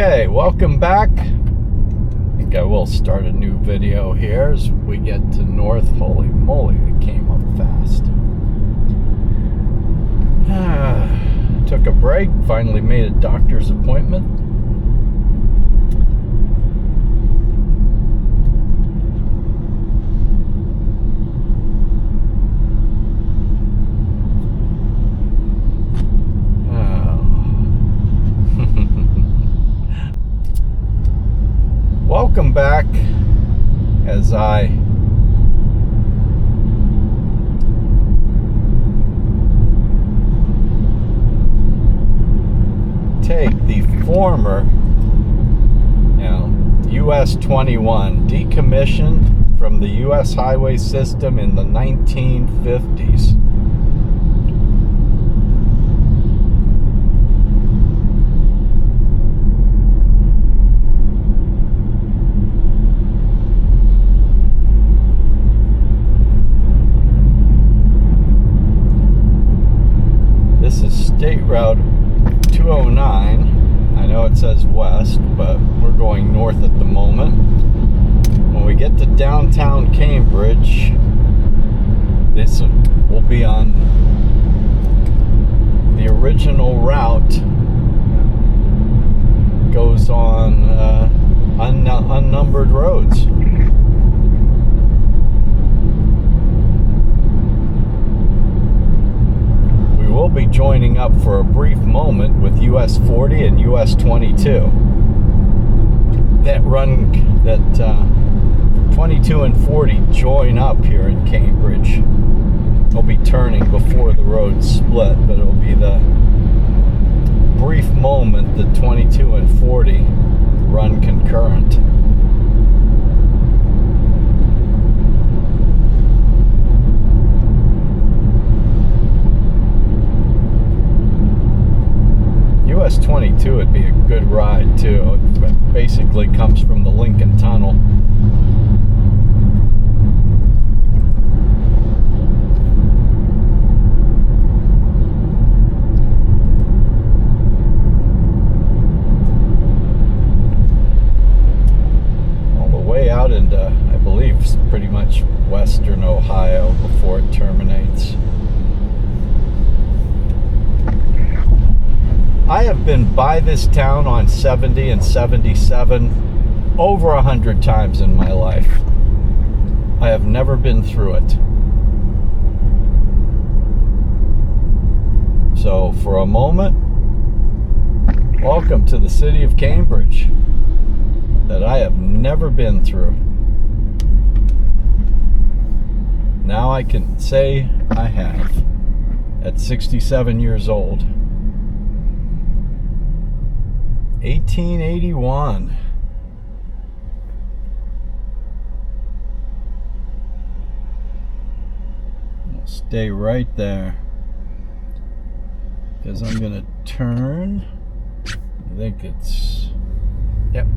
Okay, welcome back. I think I will start a new video here as we get to north. Holy moly, it came up fast. Took a break, finally made a doctor's appointment. Welcome back as I take the former US 21 decommissioned from the US highway system in the 1950s. State Route 209. I know it says west, but we're going north at the moment. When we get to downtown Cambridge, this will be on the original route. Goes on unnumbered roads. We'll be joining up for a brief moment with US 40 and US 22. That 22 and 40 join up here in Cambridge. They'll be turning before the roads split, but it'll be the brief moment that 22 and 40 run concurrent. US 22 would be a good ride too. It basically comes from the Lincoln Tunnel. All the way out into, I believe, pretty much western Ohio before it terminates. I have been by this town on 70 and 77 over 100 times in my life. I have never been through it. So for a moment, welcome to the city of Cambridge that I have never been through. Now I can say I have at 67 years old. 1881. I'll stay right there because I'm going to turn. I think it's, yep.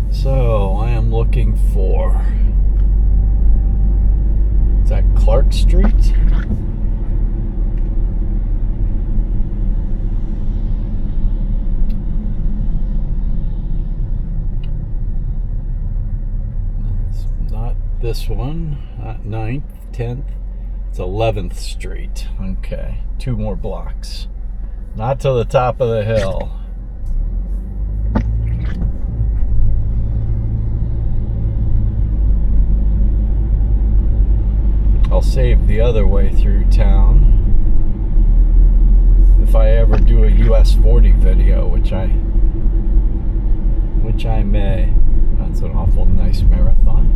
So I am looking for, is that Clark Street? This one, 9th, 10th, it's 11th Street. Okay, 2 more blocks. Not to the top of the hill. I'll save the other way through town if I ever do a US 40 video, which I may. That's an awful nice marathon.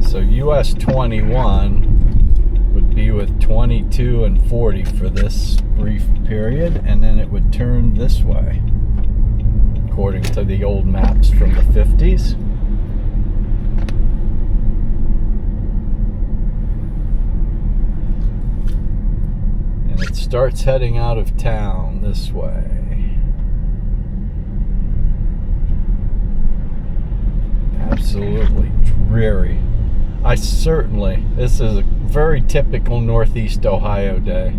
So US 21 would be with 22 and 40 for this brief period, and then it would turn this way, according to the old maps from the 50s. And it starts heading out of town this way. Absolutely dreary. This is a very typical Northeast Ohio day.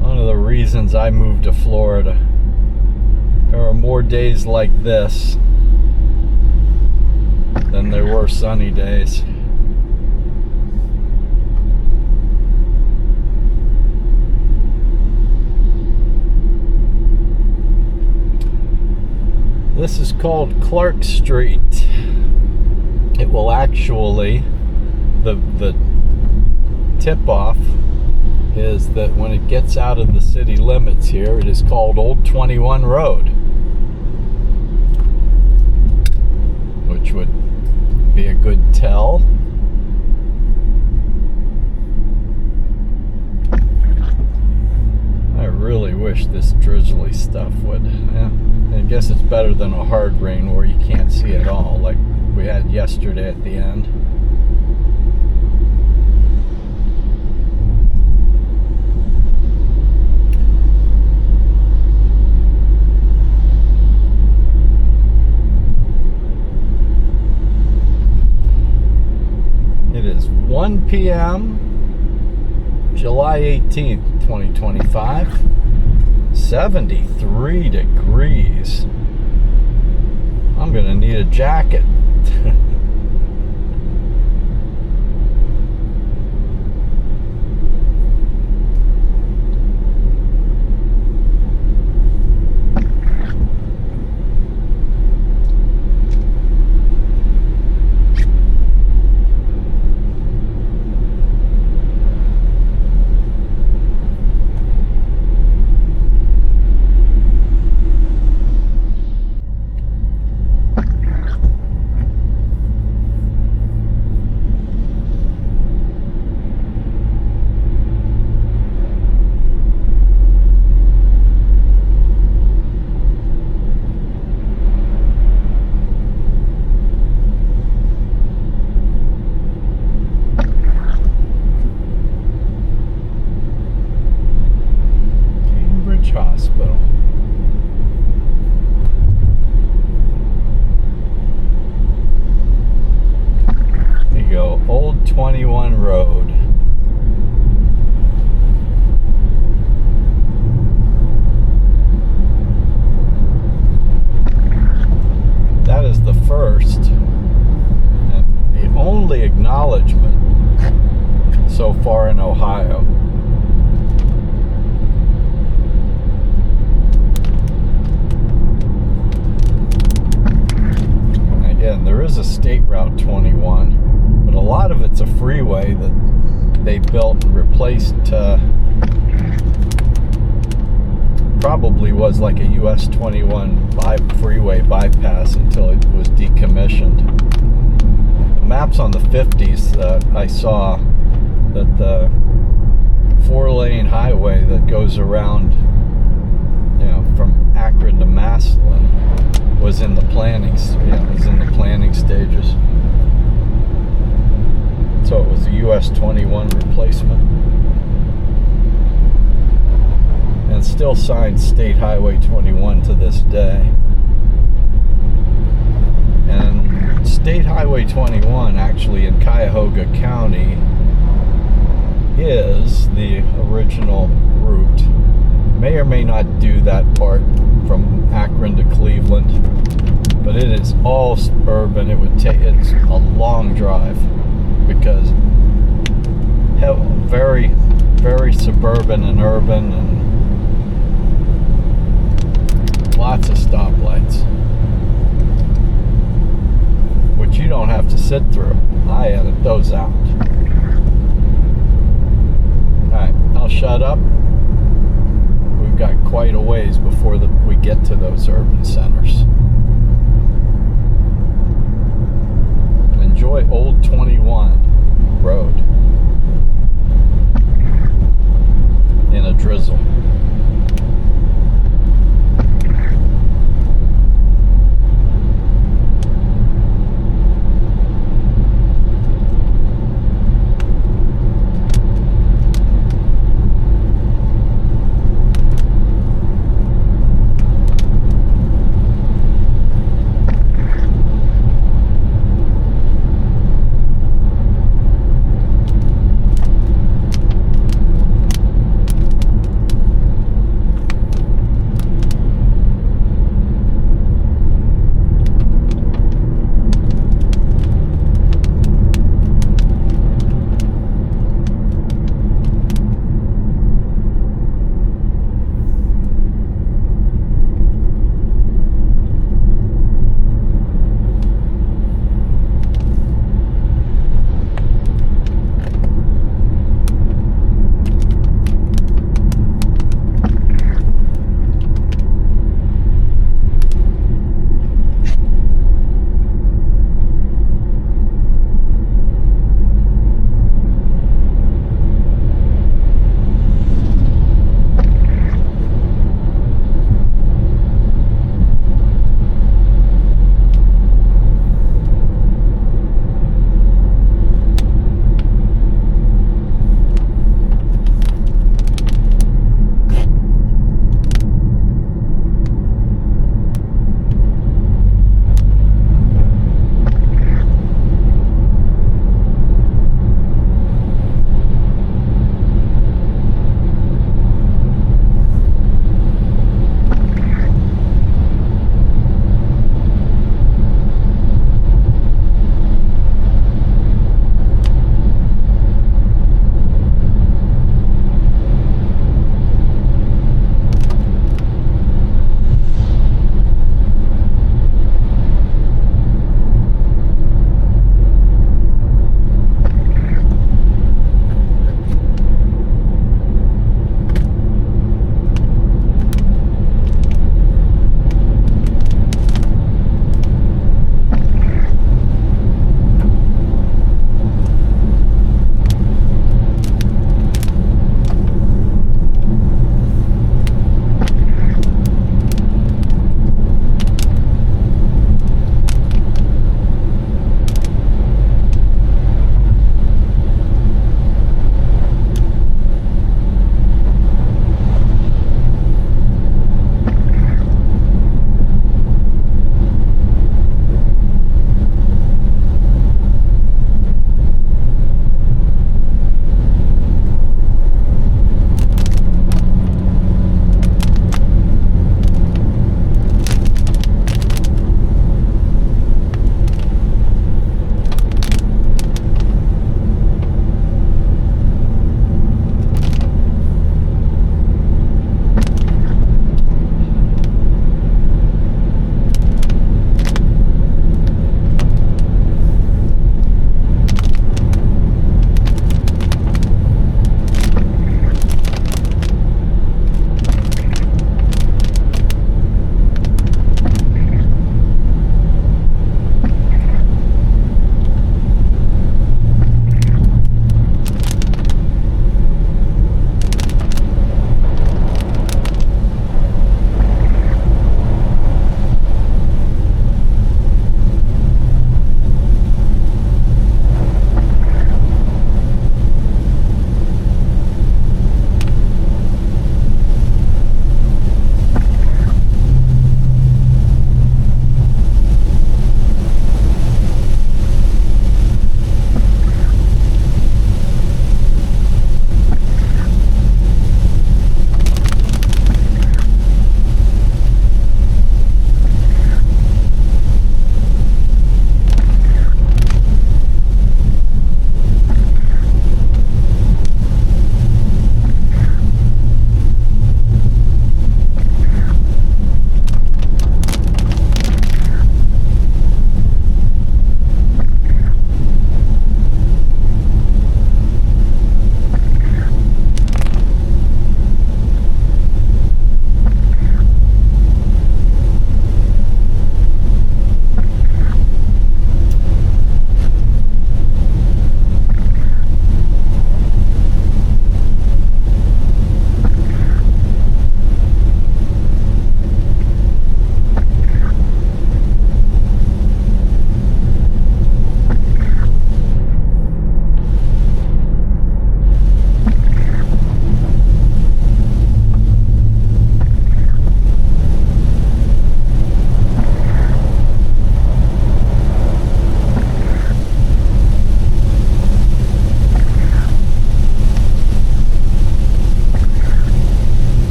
One of the reasons I moved to Florida. There are more days like this than there were sunny days. This is called Clark Street. It will actually, the tip-off is that when it gets out of the city limits here, it is called Old 21 Road, which would be a good tell. I really wish this drizzly stuff would, I guess it's better than a hard rain where you can't see at all, like we had yesterday at the end. It is 1 p.m. July 18th, 2025. 73 degrees. I'm gonna need a jacket. Hospital. There you go, Old 21 Road. That is the first and the only acknowledgement so far in Ohio. Again, there is a State Route 21, but a lot of it's a freeway that they built and replaced. Probably was like a US 21 freeway bypass until it was decommissioned. The maps on the 50s that I saw, that the 4-lane highway that goes around, from Akron to Massillon, was in the planning, stages. So it was a US 21 replacement, and still signed State Highway 21 to this day. And State Highway 21, actually in Cuyahoga County, is the original route. May or may not do that part from Akron to Cleveland, but it is all suburban. It's a long drive because very, very suburban and urban, and lots of stoplights, which you don't have to sit through. I edit those out. Alright, I'll shut up. We've got quite a ways before we get to those urban centers. Enjoy Old 21 Road in a drizzle.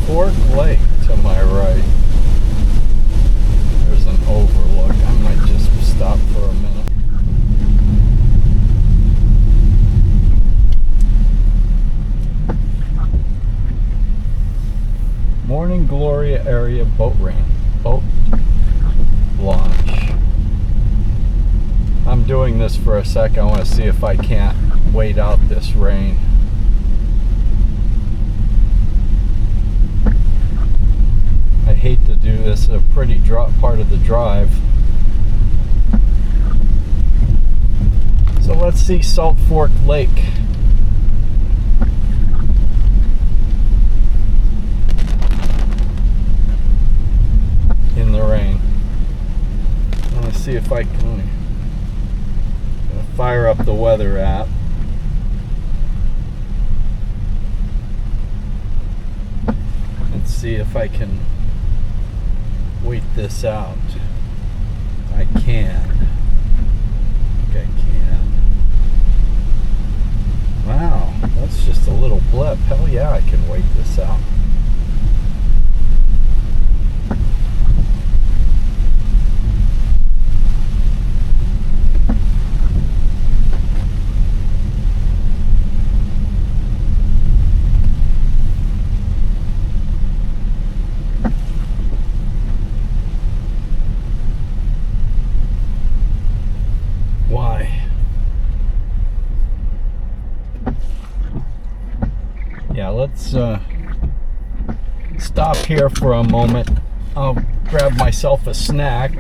Fork Lake to my right. There's an overlook. I might just stop for a minute. Morning Gloria area boat launch. I'm doing this for a sec. I want to see if I can't wait out this rain. I hate to do this, a pretty part of the drive. So let's see Salt Fork Lake. In the rain. Let's see if I can fire up the weather app. Let's see if I can wait this out. I can. I think I can. Wow, that's just a little blip. Hell yeah, I can wait this out. Yeah, let's stop here for a moment. I'll grab myself a snack,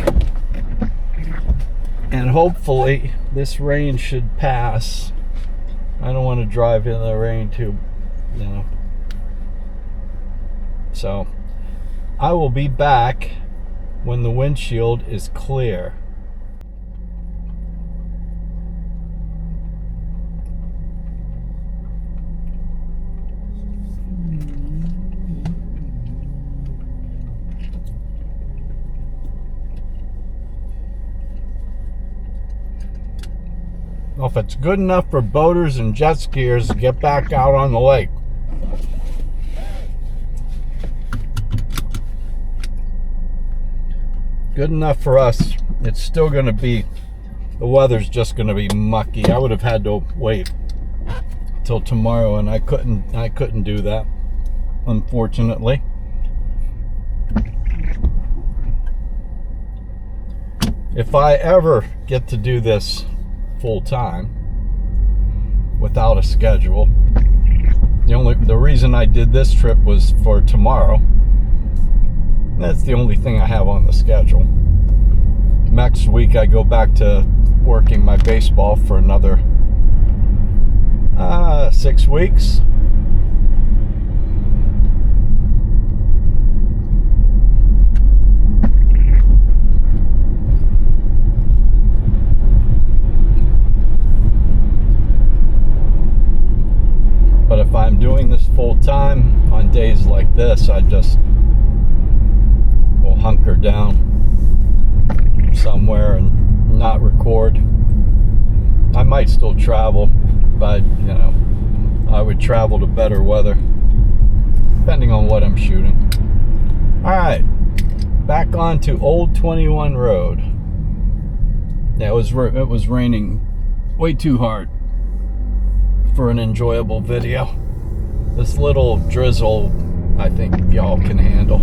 and hopefully this rain should pass. I don't want to drive in the rain too, you know. So I will be back when the windshield is clear. Well, if it's good enough for boaters and jet skiers to get back out on the lake. Good enough for us. It's still going to be, the weather's just going to be mucky. I would have had to wait till tomorrow, and I couldn't do that, unfortunately. If I ever get to do this full time without a schedule, the reason I did this trip was for tomorrow. That's the only thing I have on the schedule. Next week I go back to working my baseball for another 6 weeks. But if I'm doing this full time on days like this, I just will hunker down somewhere and not record. I might still travel, but you know, I would travel to better weather depending on what I'm shooting. All right, back on to Old 21 Road. Yeah, it was raining way too hard for an enjoyable video. This little drizzle, I think y'all can handle.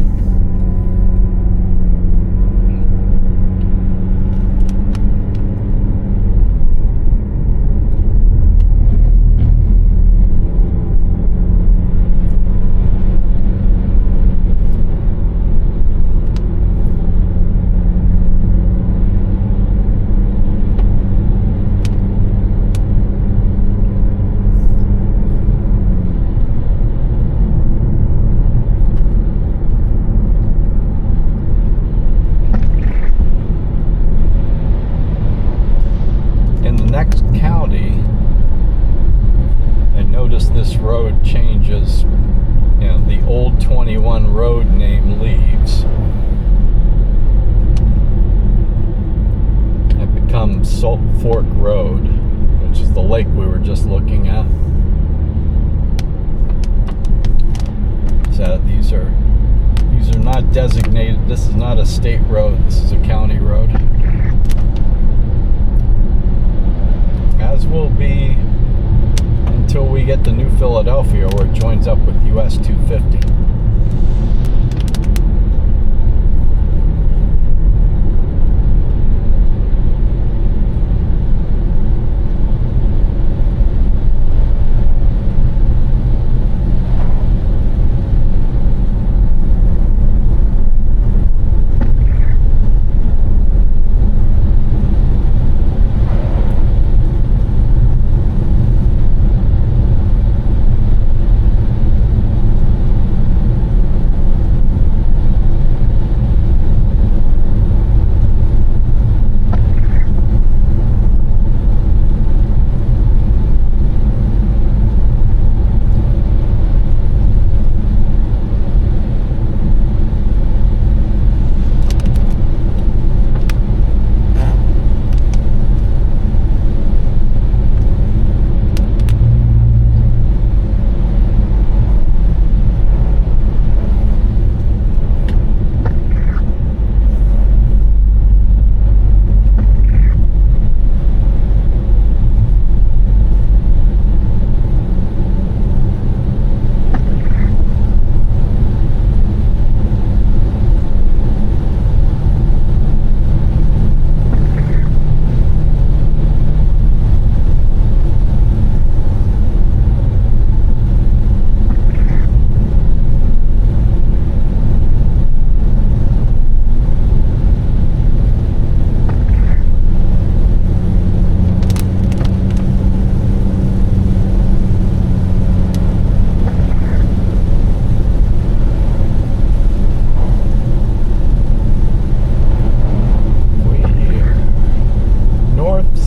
This road changes, you know, the Old 21 Road name leaves. It becomes Salt Fork Road, which is the lake we were just looking at. So these these are not designated. This is not a state road. This is a county road. As will be until we get to New Philadelphia, where it joins up with US 250.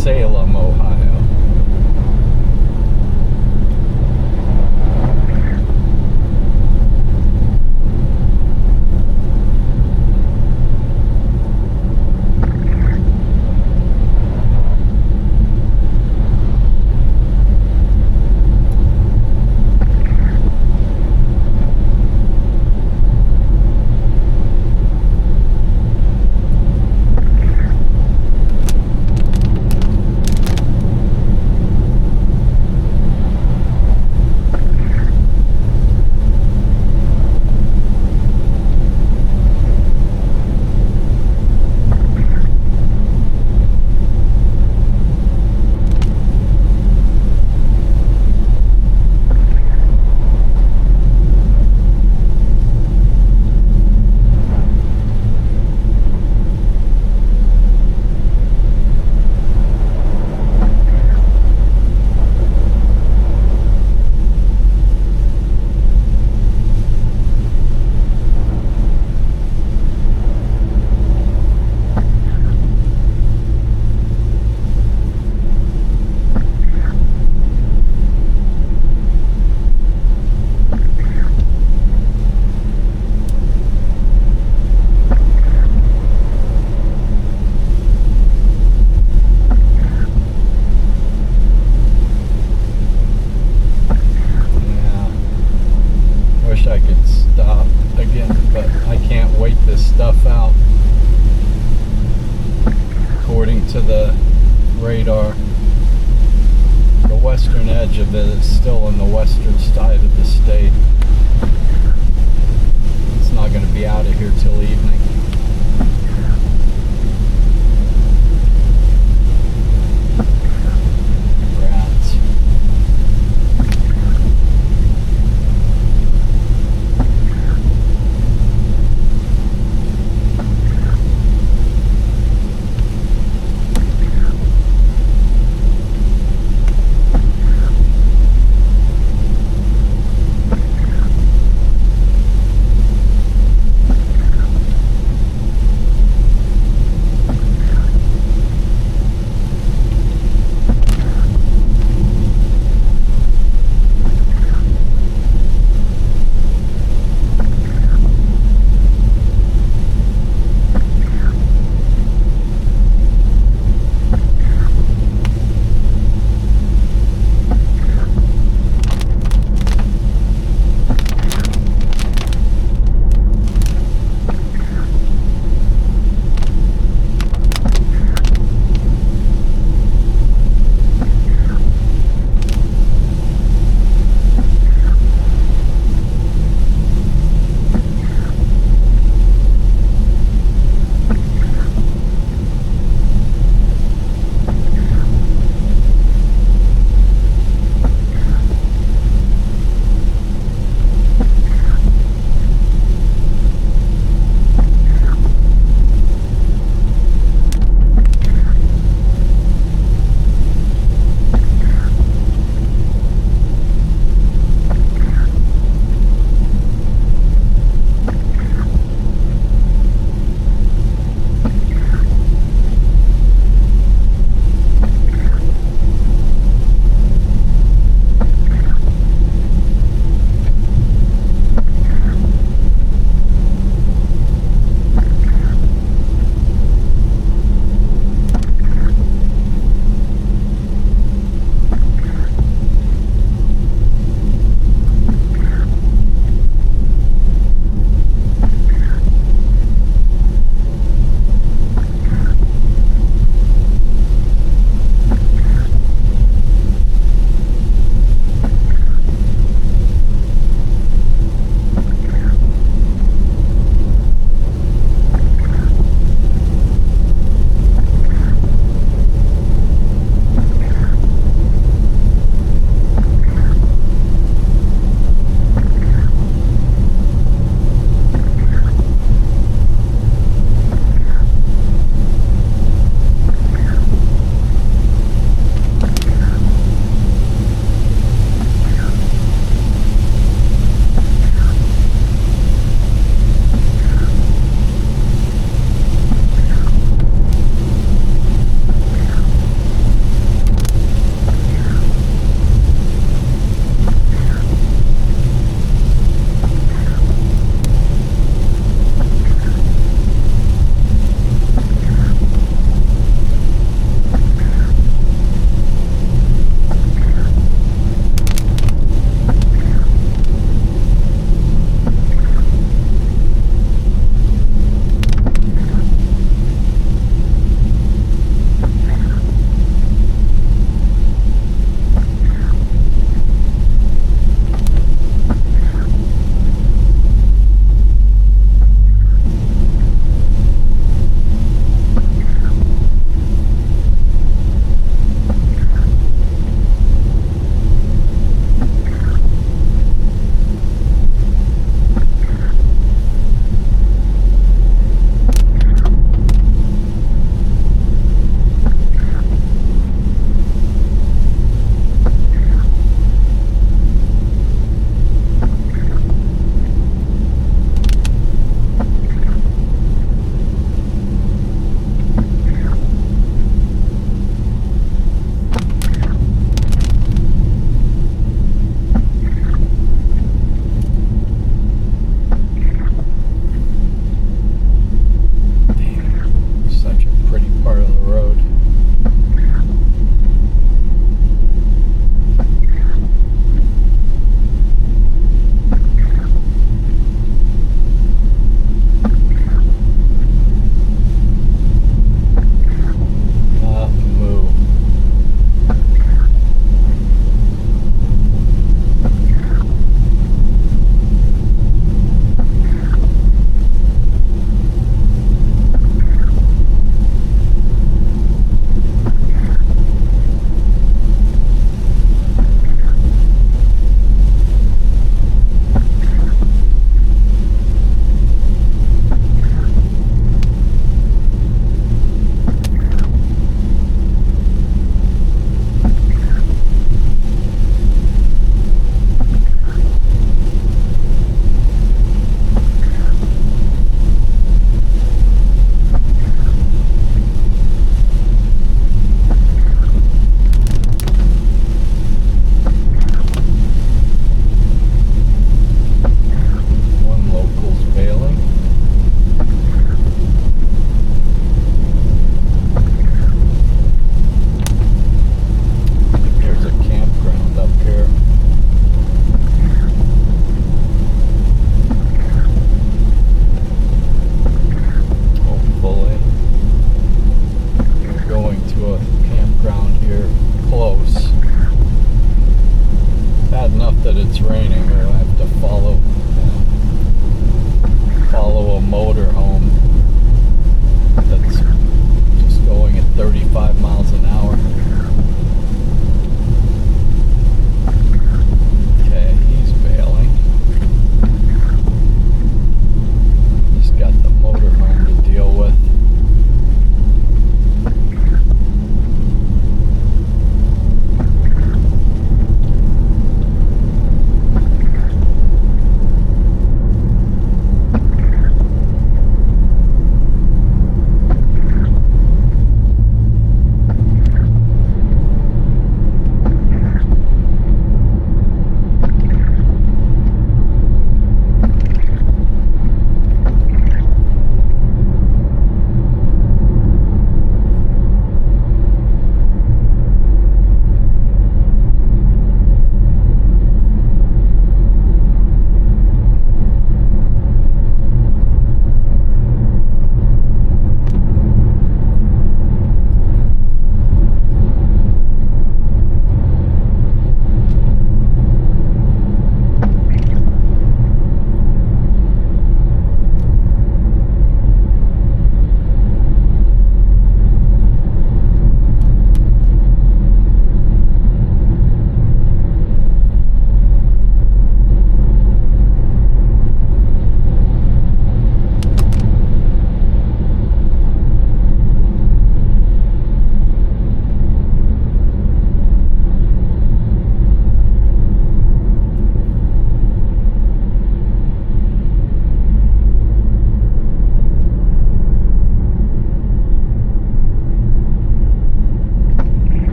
Salem, Ohio. To the radar. The western edge of it is still on the western side of the state. It's not going to be out of here till evening. Rats.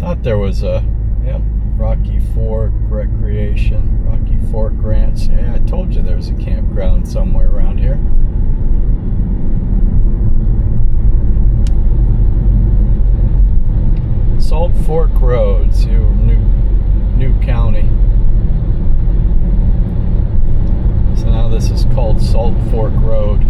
thought there was a, yep, Rocky Fork Recreation, Rocky Fork Ranch. Yeah, I told you there's a campground somewhere around here. Salt Fork Roads, new county. So now this is called Salt Fork Road.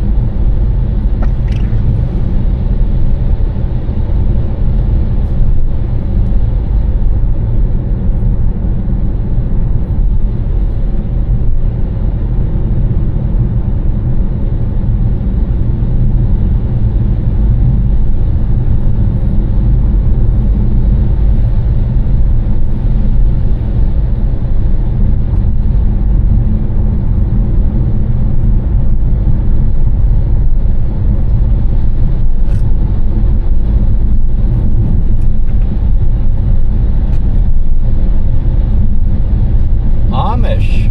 Amish.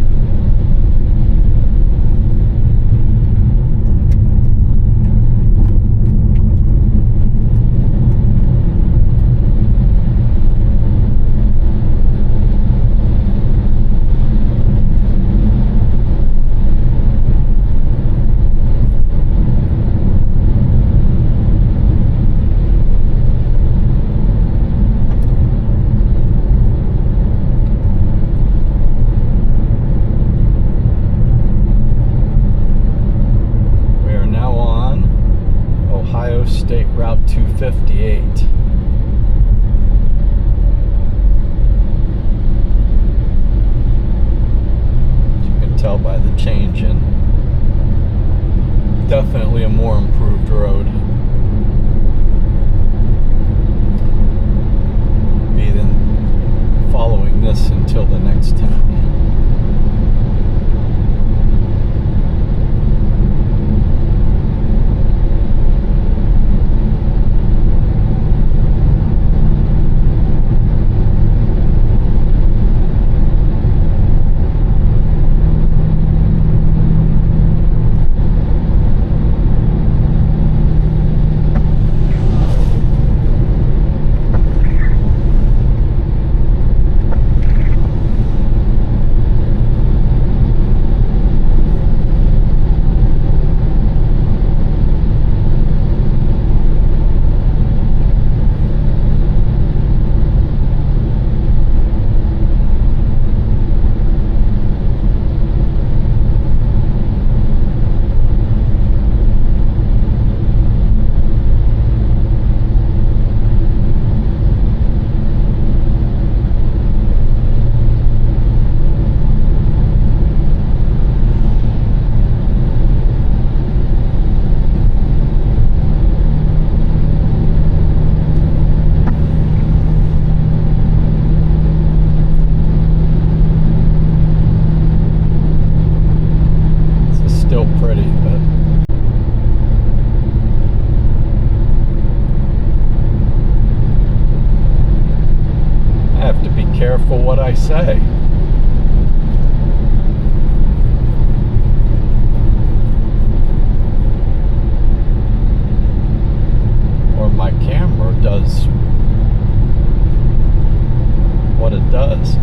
State Route 258. As you can tell by the change in, definitely a more improved road. Be then following this until the next town. Pretty, but I have to be careful what I say. Or my camera does what it does.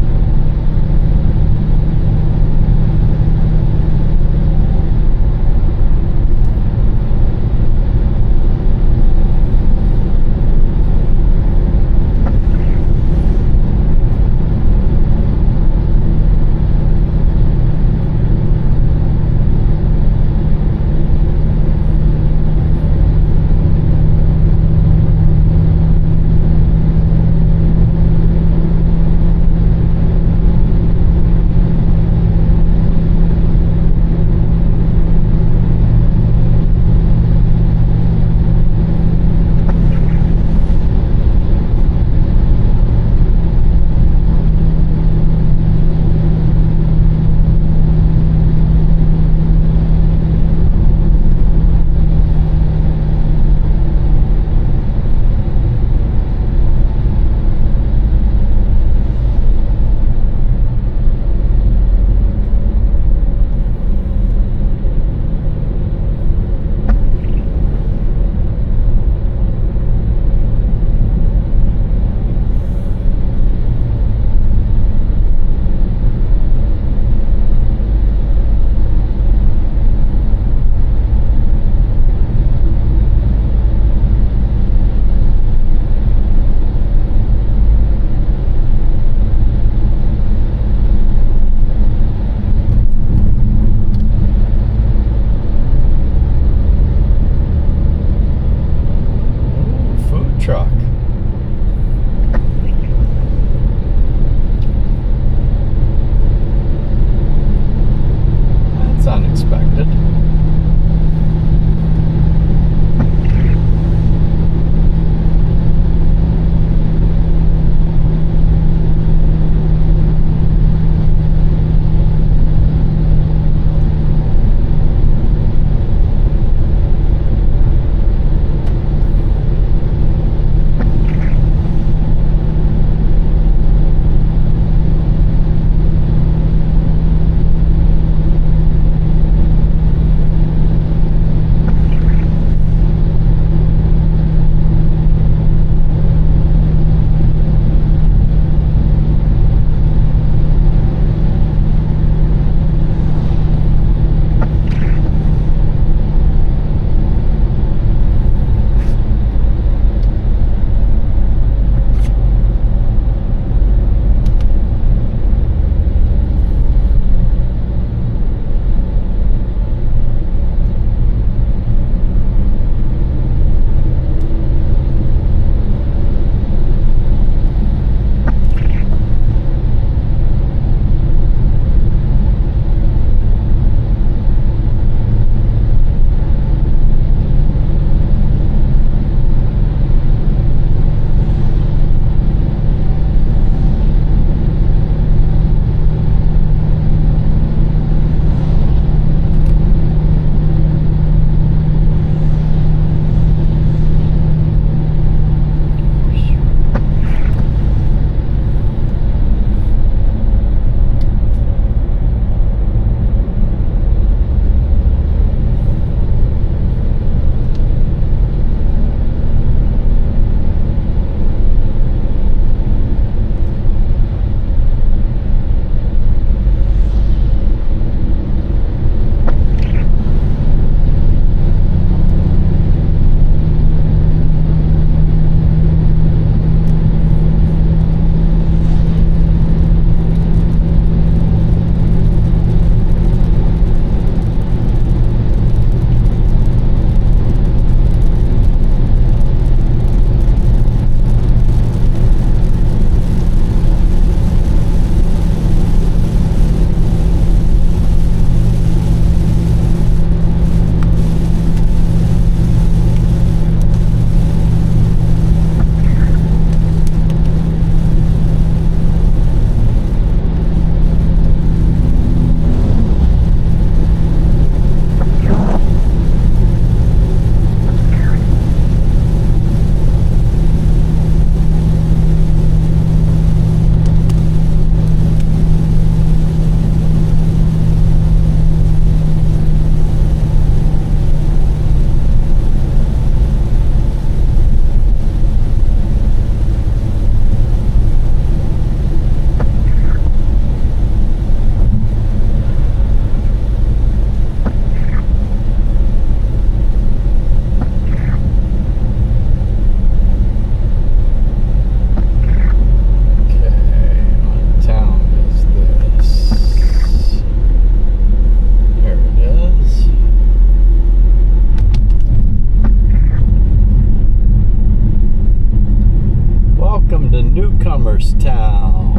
towards town.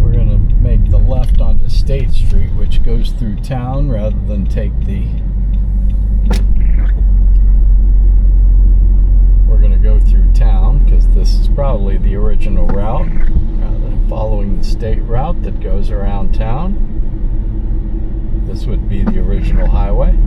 We're going to make the left onto State Street, which goes through town, rather than take the... We're going to go through town, because this is probably the original route, rather than following the state route that goes around town. This would be the original highway.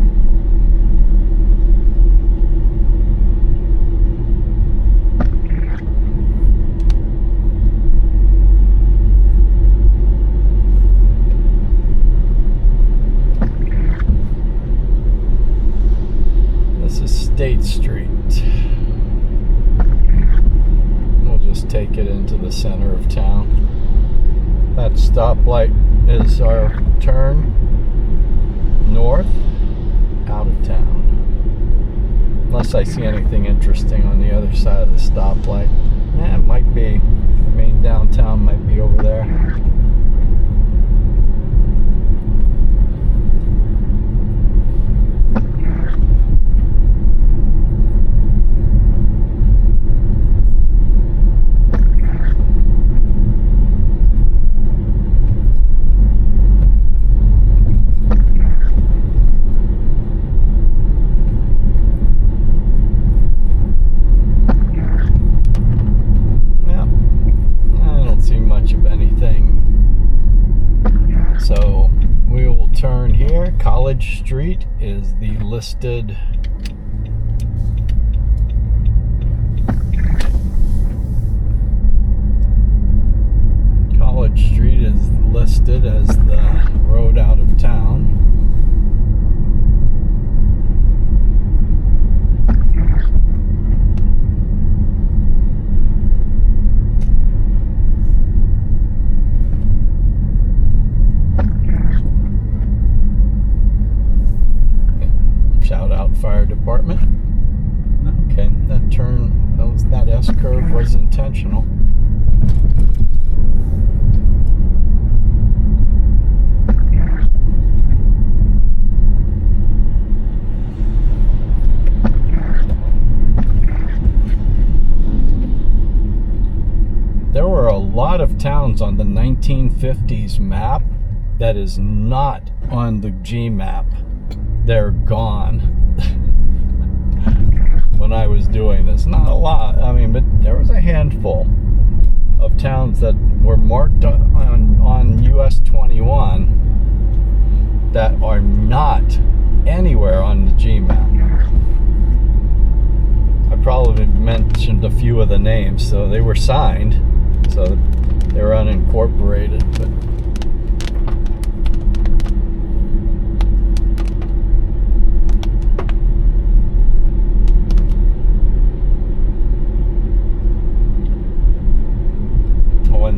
State Street. We'll just take it into the center of town. That stoplight is our turn north out of town. Unless I see anything interesting on the other side of the stoplight. It might be. The main downtown might be over there. So we will turn here. College Street is the listed as the road out of town. Shout out fire department. Okay, that turn, that S curve was intentional. There were a lot of towns on the 1950s map that is not on the G map. They're gone. When I was doing this, not a lot, I mean, but there was a handful of towns that were marked on US 21 that are not anywhere on the G map. I probably mentioned a few of the names, so they were signed, so they were unincorporated, but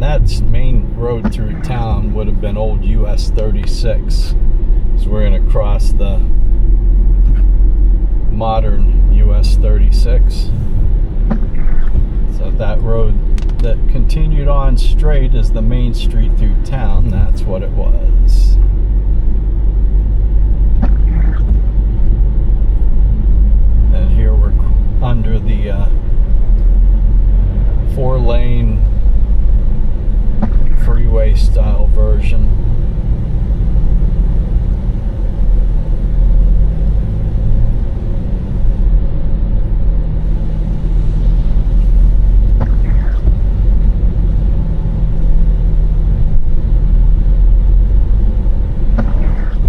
that main road through town would have been old US 36. So we're going to cross the modern US 36. So that road that continued on straight is the main street through town. That's what it was. And here we're under the 4-lane freeway style version.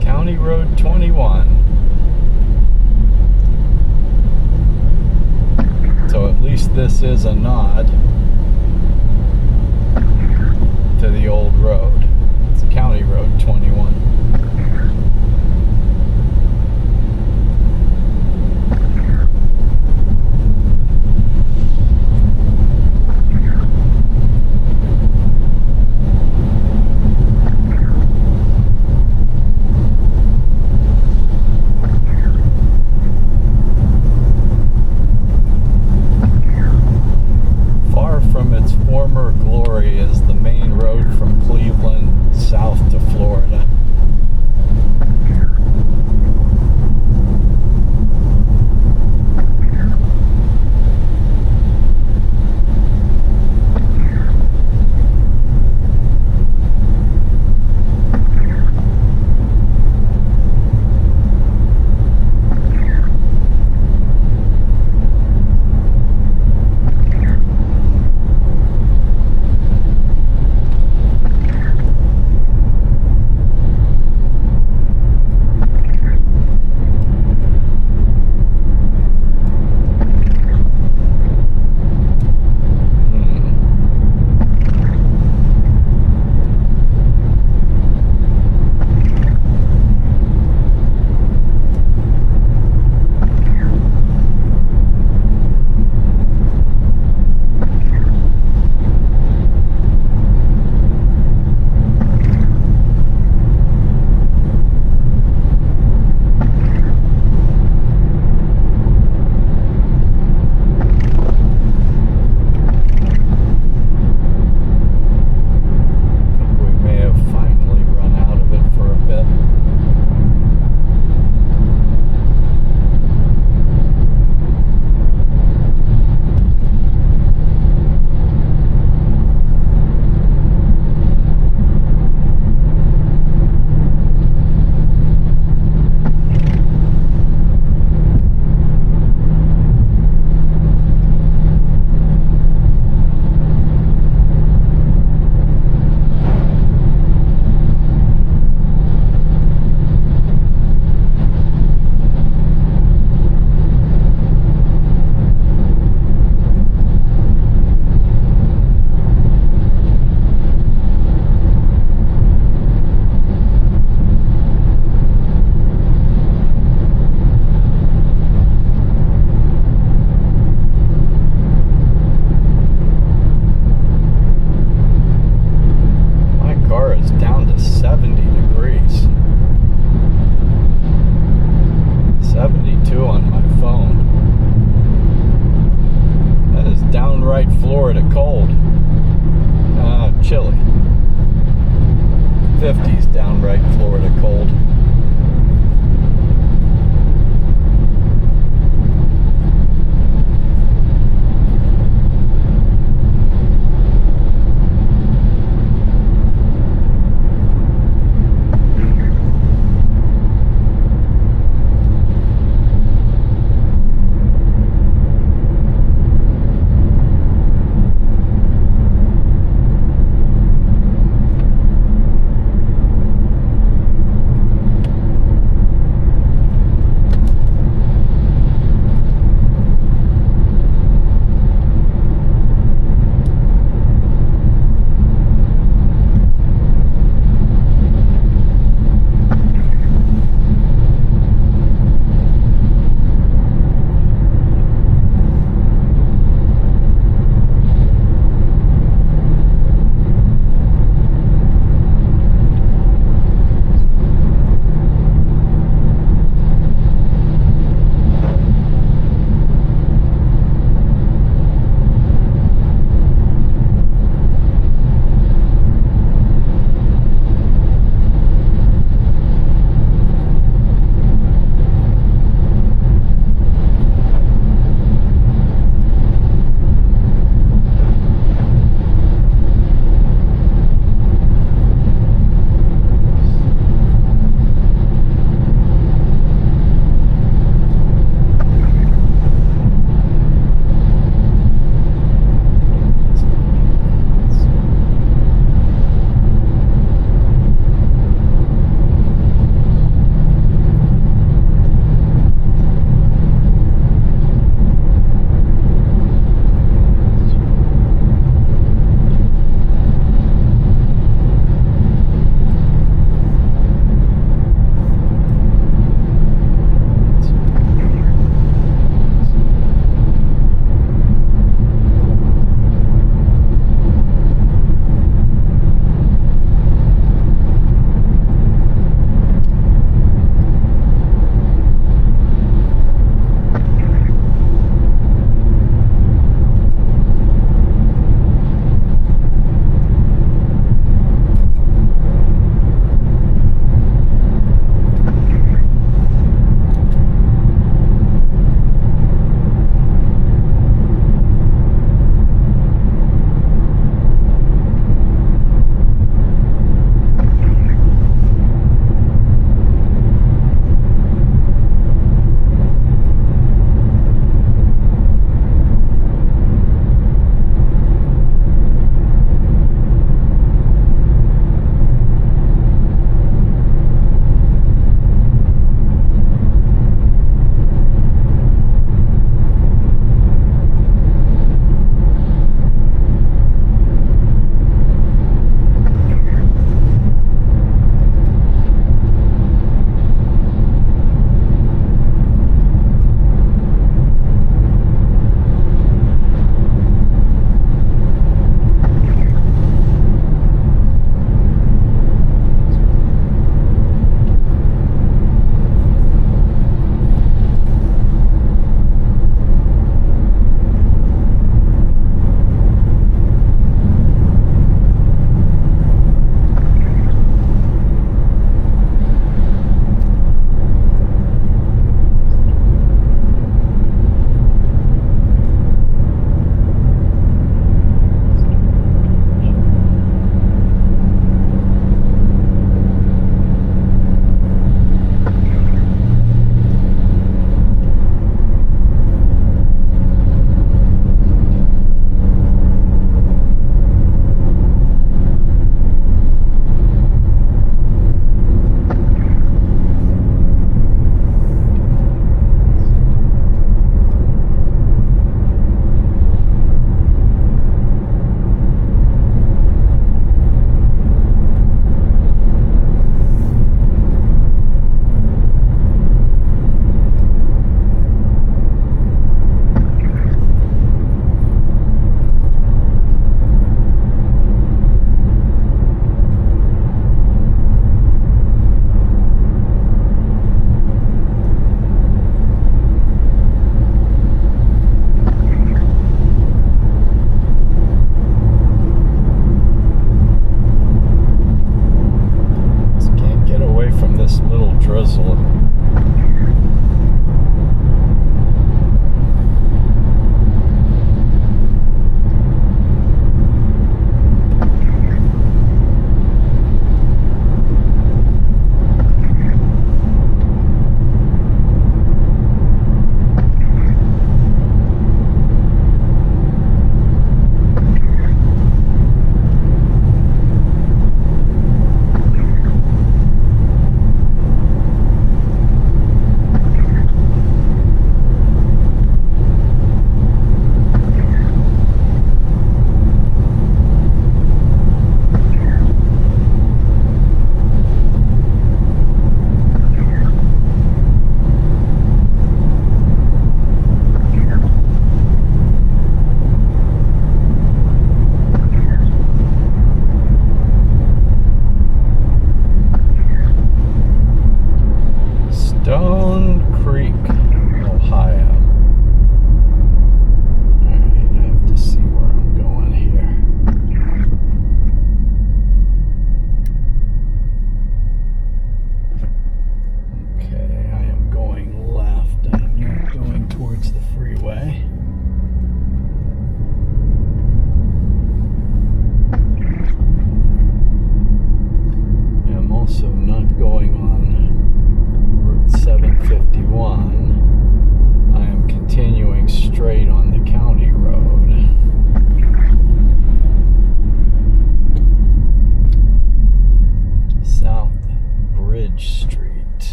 County Road 21. So at least this is a nod to the old road. It's County Road 21. Far from its former glory is the main road from Cleveland south to Florida. 50s, downright Florida cold.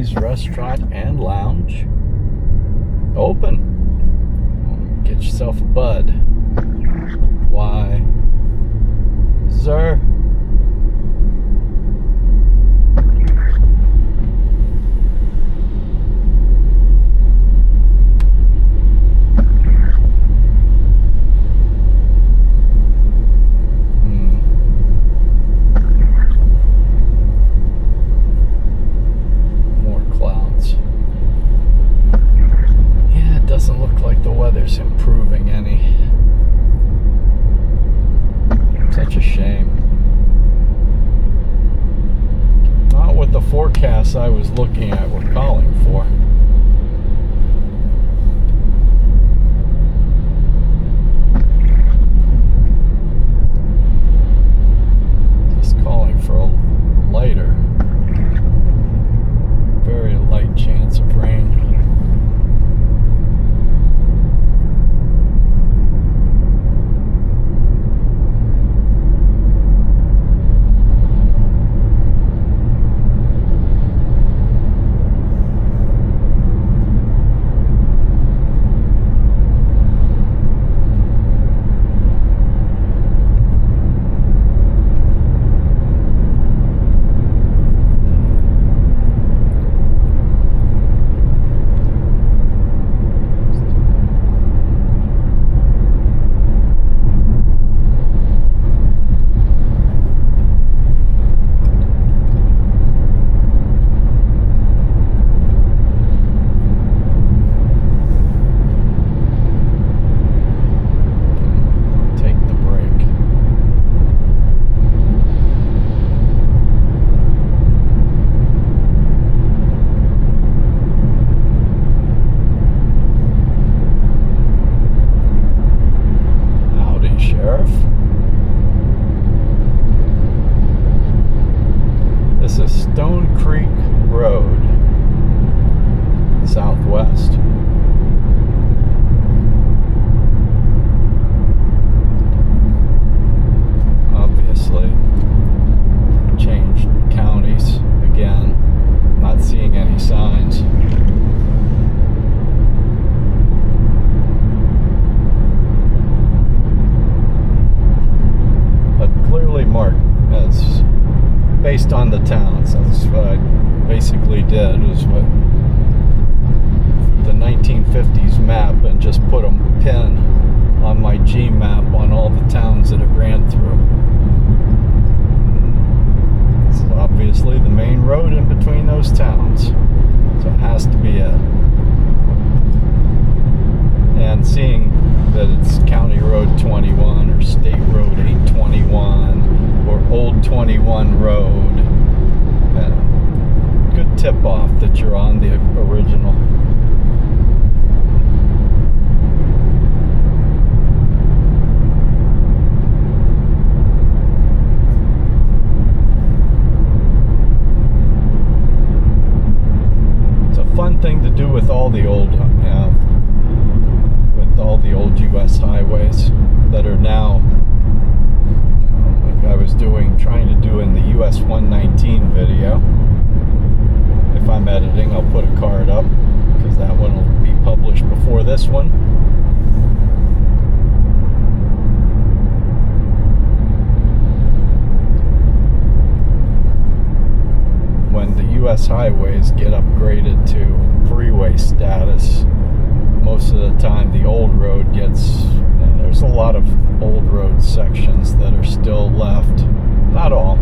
Wendy's restaurant and lounge. Open. Get yourself a bud. Why, sir? Improving any. Such a shame. Not what the forecasts I was looking at were calling for. Just calling for a lighter, very light chance of rain. Southwest. Obviously, changed counties again. Not seeing any signs. But clearly marked as based on the towns. That's what I basically did, was what the 1950s map, and just put a pin on my G map on all the towns that it ran through. This is obviously the main road in between those towns, so it has to be it. And seeing that it's County Road 21 or State Road 821 or Old 21 Road, good tip off that you're on the original. Fun thing to do with all the old U.S. highways that are now, like I was trying to do in the U.S. 119 video. If I'm editing, I'll put a card up because that one will be published before this one. When the U.S. highways get upgraded to freeway status, most of the time the old road gets, there's a lot of old road sections that are still left. Not all.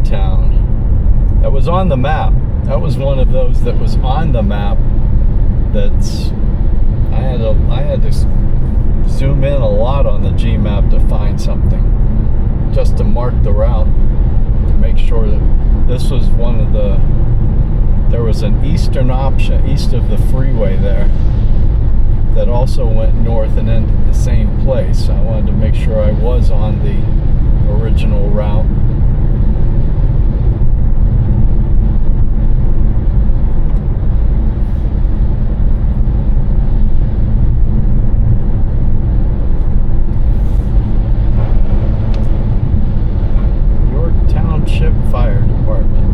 town. That was on the map. That was one of those that was on the map. That's I had to zoom in a lot on the G map to find something, just to mark the route, to make sure that this was one of the. There was an eastern option east of the freeway there that also went north and ended in the same place. I wanted to make sure I was on the original route. York Township Fire Department.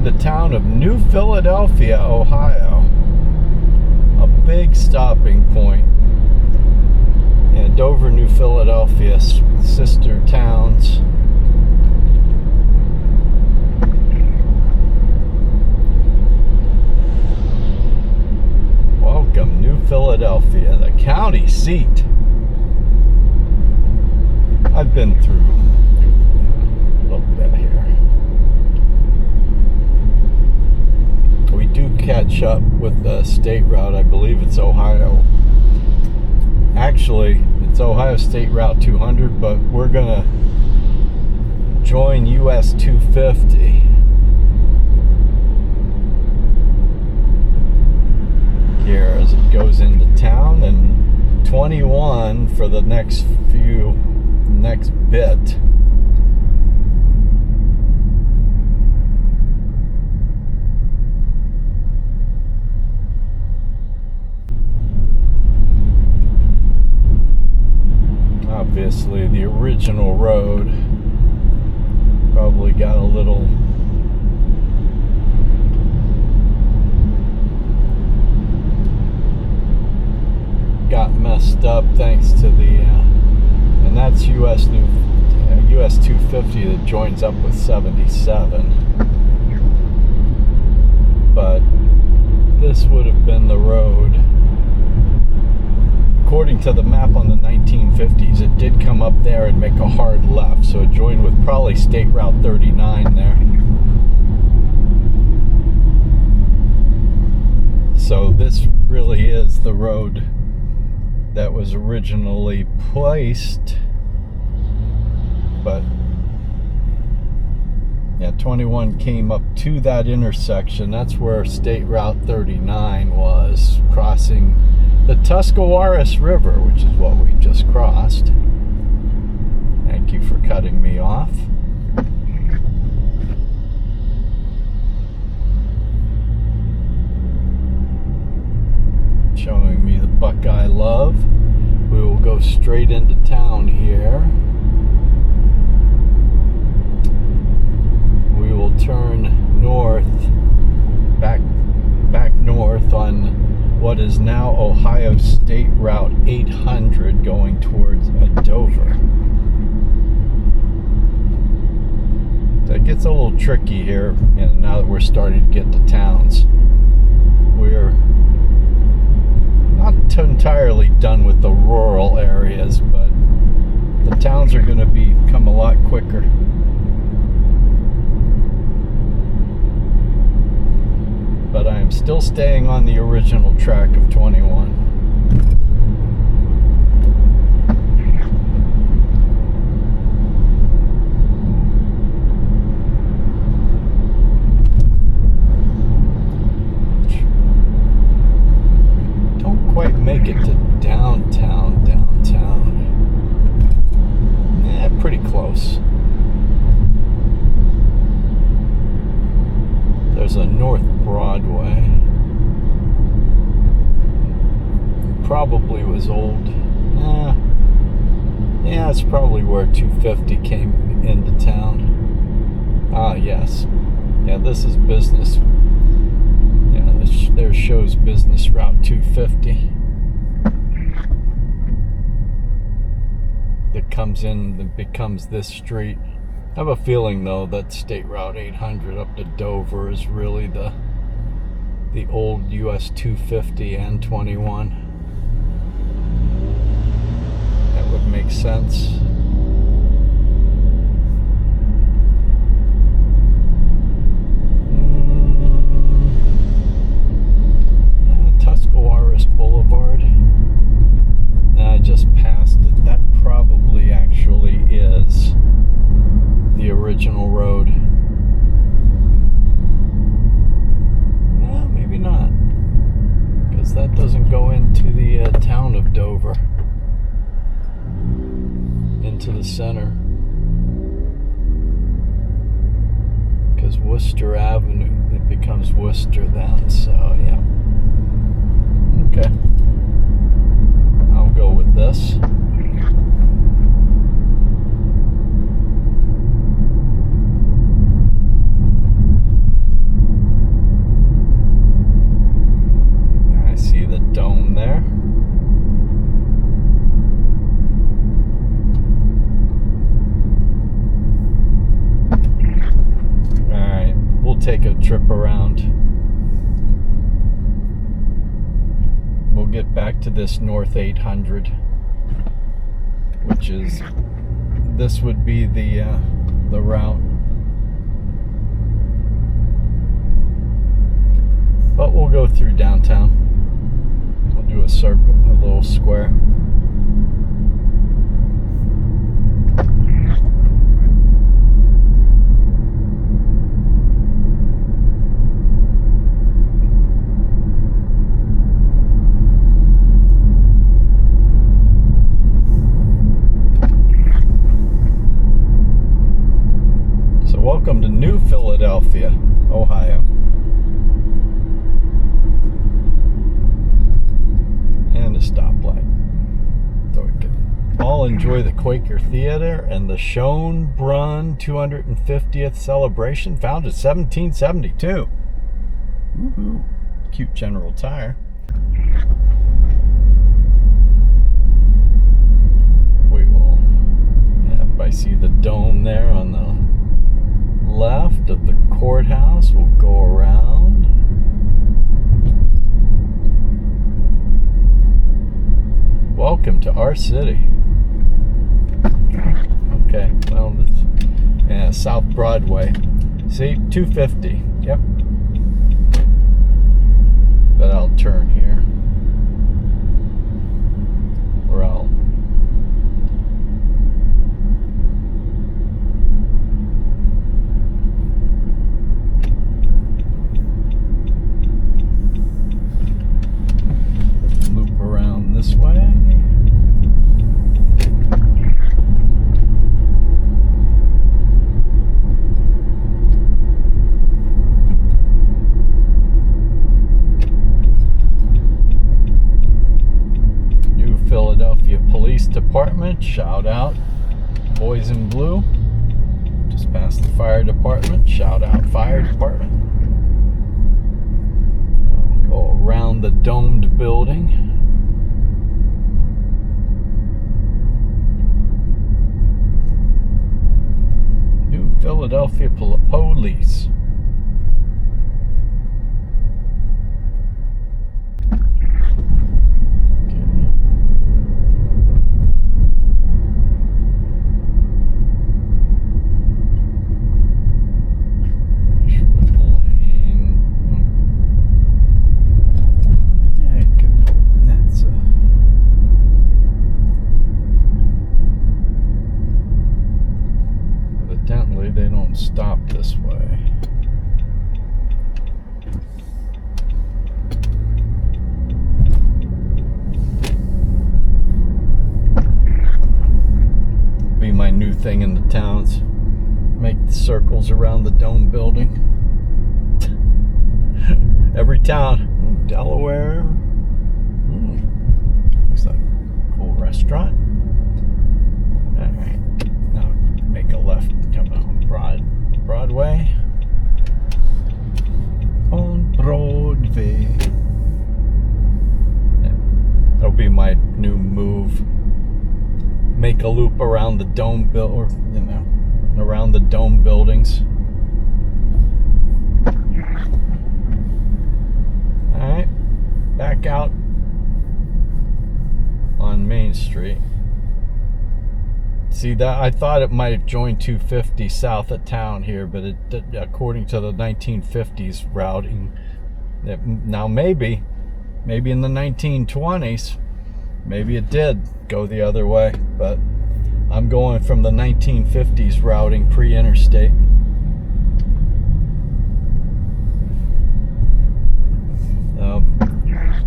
The town of New Philadelphia, Ohio. A big stopping point. And Dover, New Philadelphia, sister towns. Welcome, New Philadelphia, the county seat. I've been through a little bit here. We do catch up with the state route. I believe it's Ohio. Actually, it's Ohio State Route 200, but we're gonna join US 250 here as it goes into town, and 21 for the next bit. Obviously, the original road probably got a little messed up thanks to the and that's US 250 that joins up with 77. But this would have been the road according to the map on the 1950s, it did come up there and make a hard left, so it joined with probably State Route 39 there. So this really is the road that was originally placed, but yeah, 21 came up to that intersection. That's where State Route 39 was, crossing the Tuscarawas River, which is what we just crossed. Thank you for cutting me off. Showing me the Buckeye love. We will go straight into town here. We will turn north, back north on what is now Ohio State Route 800 going towards Dover. That gets a little tricky here, and now that we're starting to get to towns. We're not entirely done with the rural areas, but the towns are going to become a lot quicker. But I am still staying on the original track of 21. Don't quite make it to downtown. Yeah, pretty close. There's a North Broadway. Probably was old. Yeah, it's probably where 250 came into town. Ah, yes. Yeah, this is business. Yeah, there shows business route 250. That comes in, that becomes this street. I have a feeling, though, that State Route 800 up to Dover is really the old US 250 and 21. That would make sense. Tuscarawas Boulevard. I just passed it. That probably actually is the original road. No, maybe not, because that doesn't go into the town of Dover, into the center, because Worcester Avenue, it becomes Worcester then, so yeah. Okay, I'll go with this. Dome there. Alright, we'll take a trip around. We'll get back to this North 800, which is, this would be the route. But we'll go through downtown. Do a circle, a little square. So welcome to New Philadelphia, Ohio. Stoplight, so we can all enjoy the Quaker Theater and the Schönbrunn 250th celebration, founded 1772. Woohoo! Cute General Tire. We will. Everybody see the dome there on the left of the courthouse. We'll go around. welcome to our city. Okay, well, yeah, South Broadway. See, 250. Yep. But I'll turn here. Or I'll loop around this way. Philadelphia Police Department, shout out. Boys in blue. Just past the fire department, shout out fire department. I'll go around the domed building. New Philadelphia Police. They don't stop this way. Be my new thing in the towns. Make the circles around the dome building. Every town. Delaware. Looks like a cool restaurant. Alright. Now make a left and come out. Broadway. On Broadway. Yeah, that'll be my new move. Make a loop around the dome or around the dome buildings. Alright. Back out on Main Street. See that? I thought it might have joined 250 south of town here, but it, according to the 1950s routing, now maybe in the 1920s, maybe it did go the other way, but I'm going from the 1950s routing pre-interstate.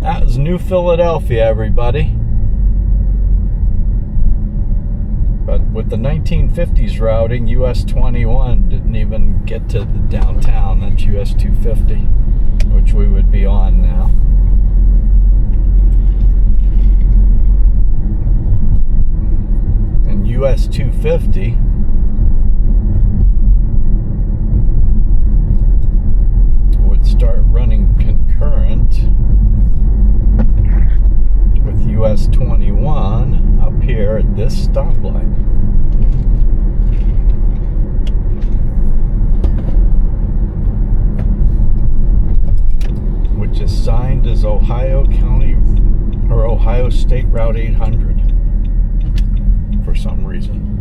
That was New Philadelphia, everybody. But with the 1950s routing, US 21 didn't even get to the downtown. That's US 250, which we would be on now. And US 250 would start running concurrent with US 21 up here at this stoplight. Which is signed as Ohio County or Ohio State Route 800 for some reason.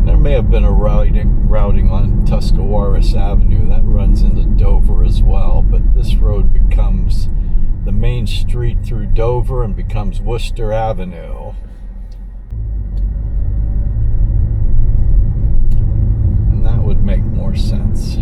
There may have been a routing on Tuscarawas Avenue that runs into Dover as well, but this road becomes the main street through Dover and becomes Worcester Avenue. And that would make more sense.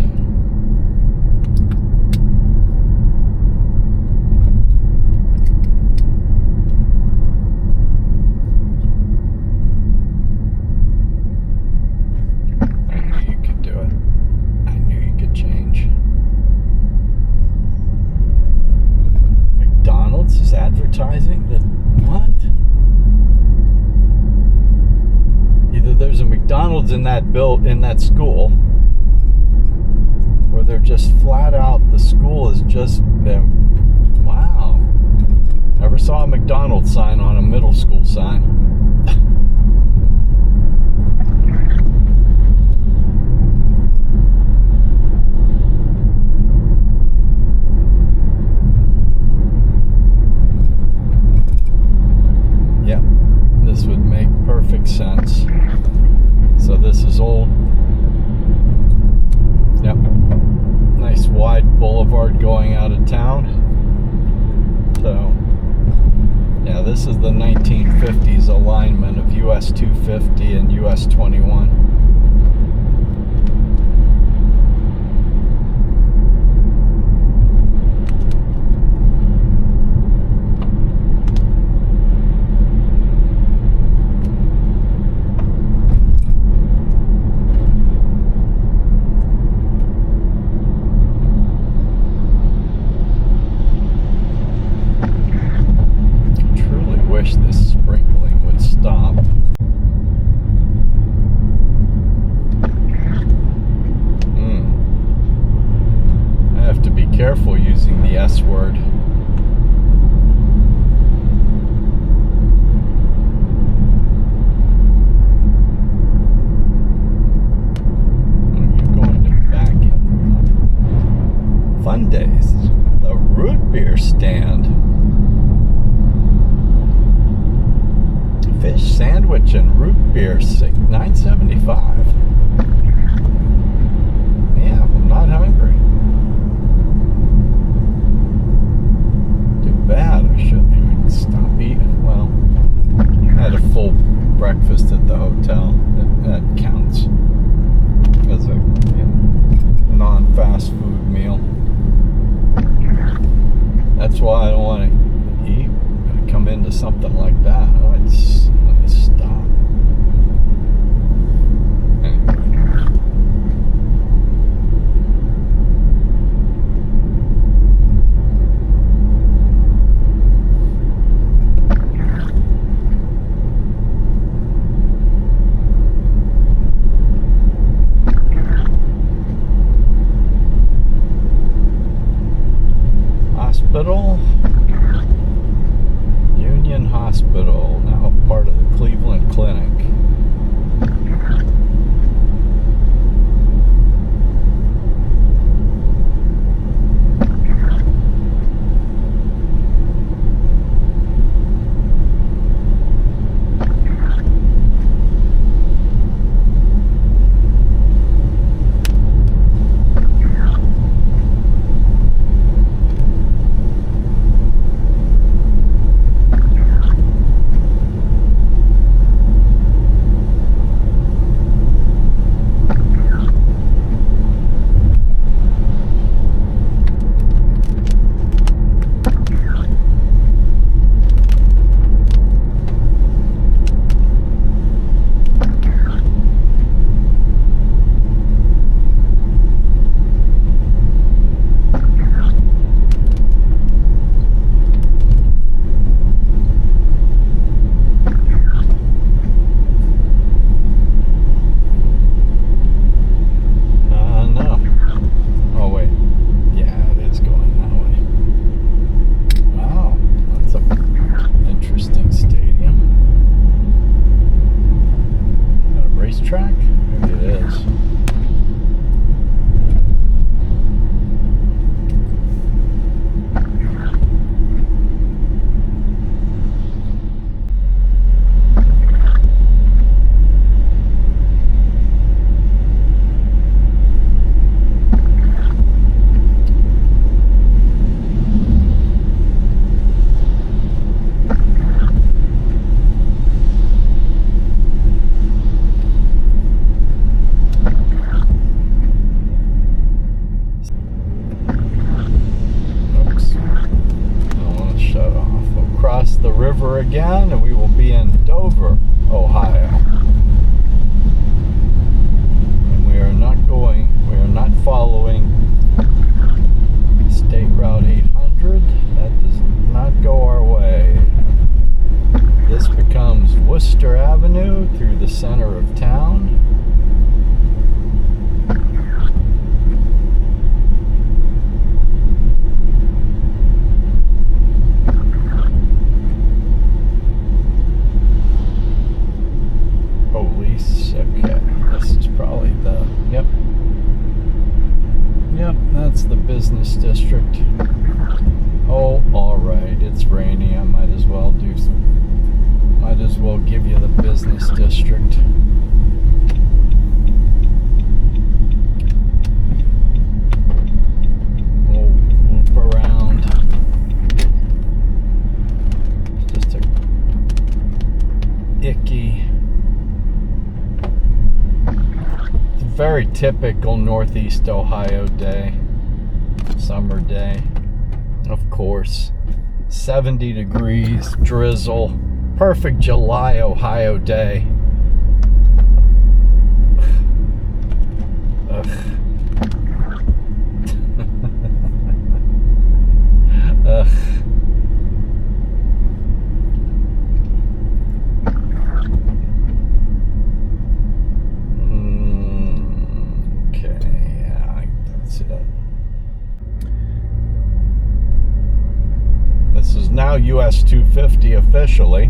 Advertising that what? Either there's a McDonald's in that school, or they're just flat out the school is just them. Wow, never saw a McDonald's sign on a middle school sign. beer stand. Fish sandwich and root beer, $9.75. Yeah, I'm not hungry. Too bad. I should stop eating. Well, I had a full breakfast at the hotel. That counts as a non-fast food meal. That's why I don't want to eat. I come into something like that. I'd stop. Anyway. Hospital, Union Hospital, now part of the Cleveland Clinic. The river again, and we will be in Dover, Ohio. And we are not following State Route 800. That does not go our way. This becomes Worcester Avenue through the center of town. Okay, this is probably the, yep, that's the business district. Oh, alright, it's rainy, I might as well give you the business district. We'll loop around. It's just a icky, very typical Northeast Ohio day, summer day, of course. 70 degrees, drizzle, perfect July Ohio day. Ugh. Ugh. Now US 250 officially,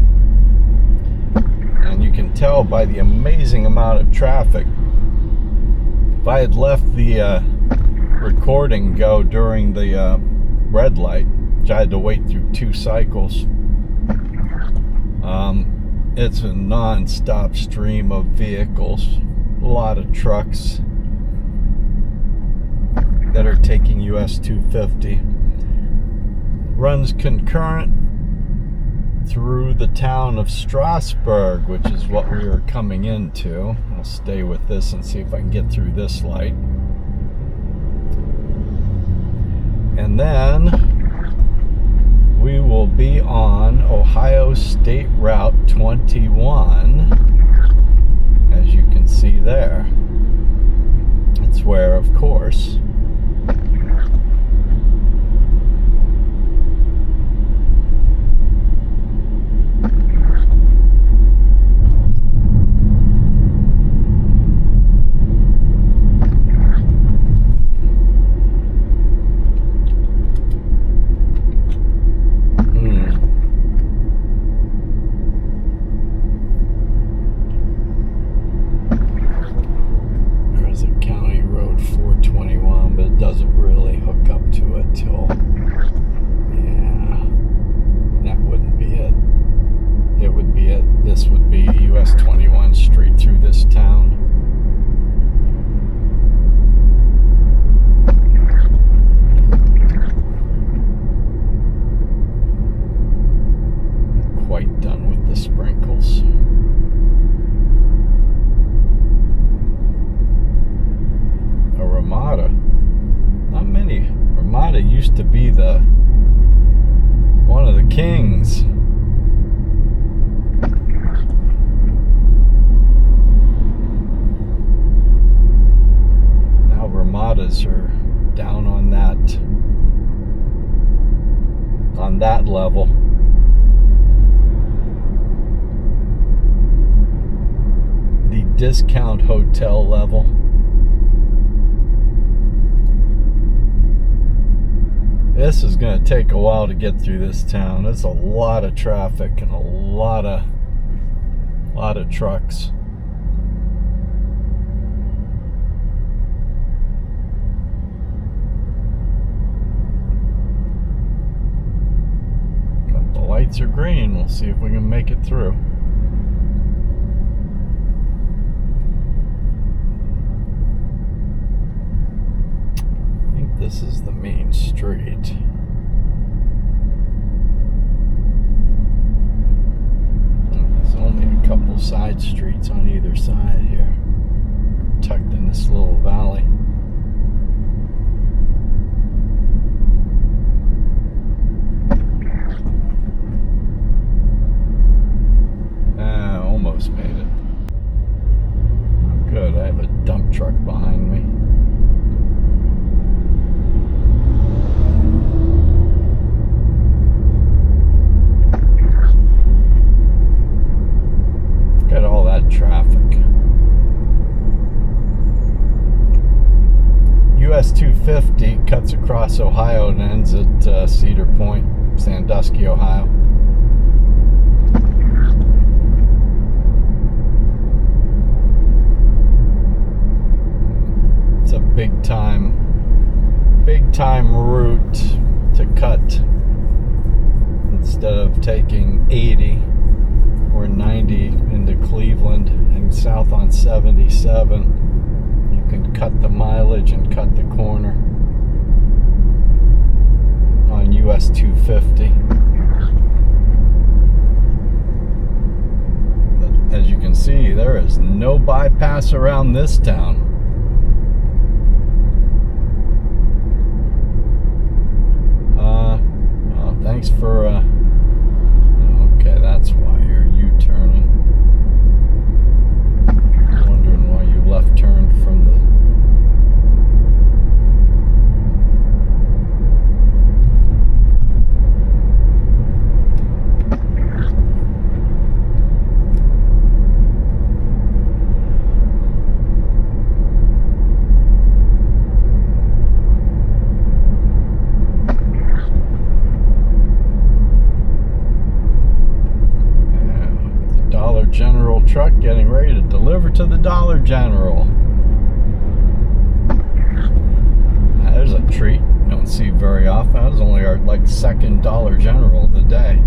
and you can tell by the amazing amount of traffic. If I had left the recording go during the red light, which I had to wait through 2 cycles. It's a non-stop stream of vehicles, a lot of trucks that are taking US 250. Runs concurrent through the town of Strasbourg, which is what we are coming into. I'll stay with this and see if I can get through this light. And then we will be on Ohio State Route 21, as you can see there. It's where, of course, used to be one of the kings. Now Ramadas are down on that level. The discount hotel level. This is going to take a while to get through this town. There's a lot of traffic and a lot of trucks. But the lights are green. We'll see if we can make it through. This is the main street. There's only a couple side streets on either side here, tucked in this little valley. Almost made it. Good, I have a dump truck behind me. At all that traffic. US 250 cuts across Ohio and ends at Cedar Point, Sandusky, Ohio. It's a big time route to cut instead of taking 80 or 90 into Cleveland and south on 77. You can cut the mileage and cut the corner on US 250. But as you can see, there is no bypass around this town. Well, thanks for okay, that's why you're U-turning. Wondering why you left turned from the General truck getting ready to deliver to the Dollar General. There's a treat. Don't see very very often. That was only our like second Dollar General of the day.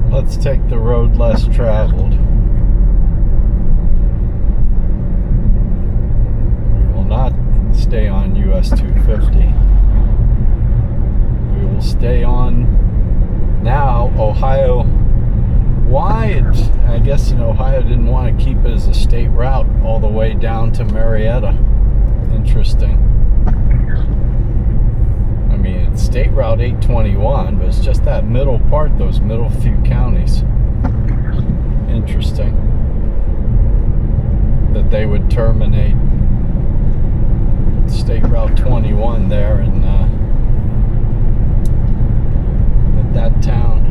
Let's take the road less traveled. We will not stay on US 250. We will stay on now Ohio. Why? I guess Ohio didn't want to keep it as a state route all the way down to Marietta. Interesting. I mean, it's State Route 821, but it's just that middle part, those middle few counties. Interesting that they would terminate State Route 21 there in at that town.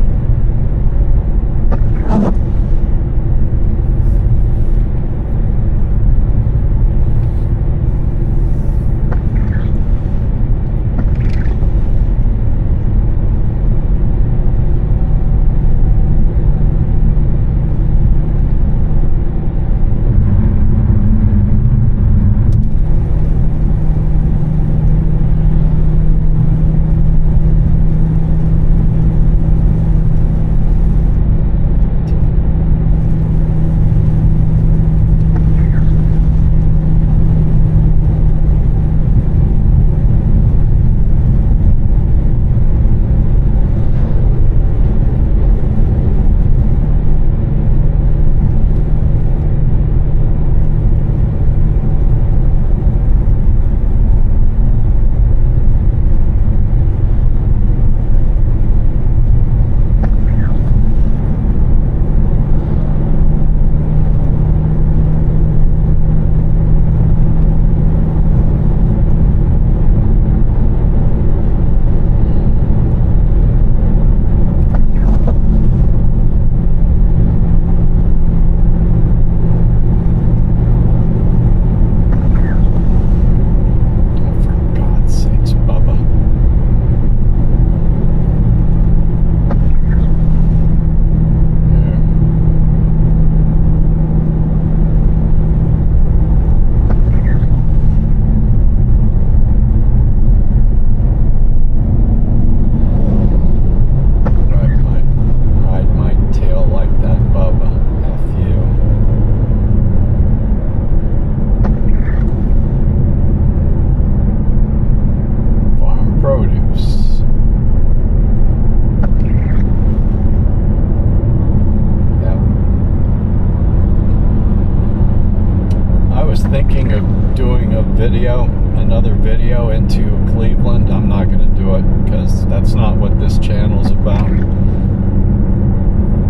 Another video into Cleveland. I'm not going to do it because that's not what this channel's about.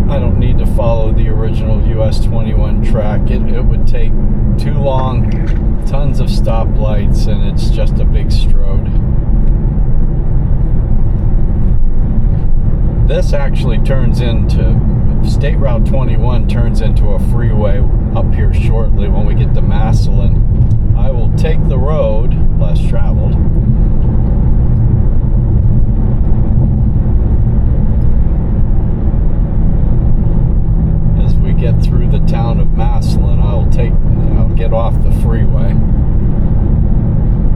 I don't need to follow the original US 21 track. It would take too long, tons of stoplights, and it's just a big strode. This actually turns into State State Route 21 turns into a freeway up here shortly when we get to Massillon, I will take the road less traveled. As we get through the town of Massillon, I'll get off the freeway.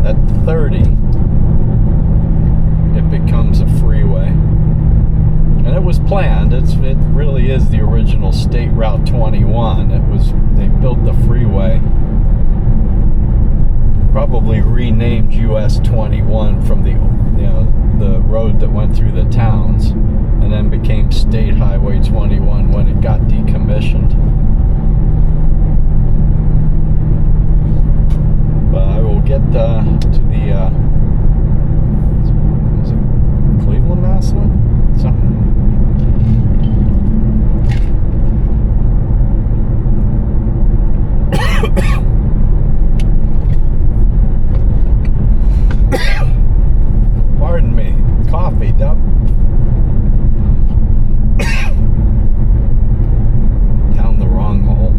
At 30, it becomes a freeway. And it was planned. It really is the original State Route 21. They built the freeway, probably renamed US 21 from the road that went through the towns, and then became State Highway 21 when it got decommissioned. But I will get to the is it Cleveland, Massillon? Something. Pardon me, coffee, Doug. Down the wrong hole.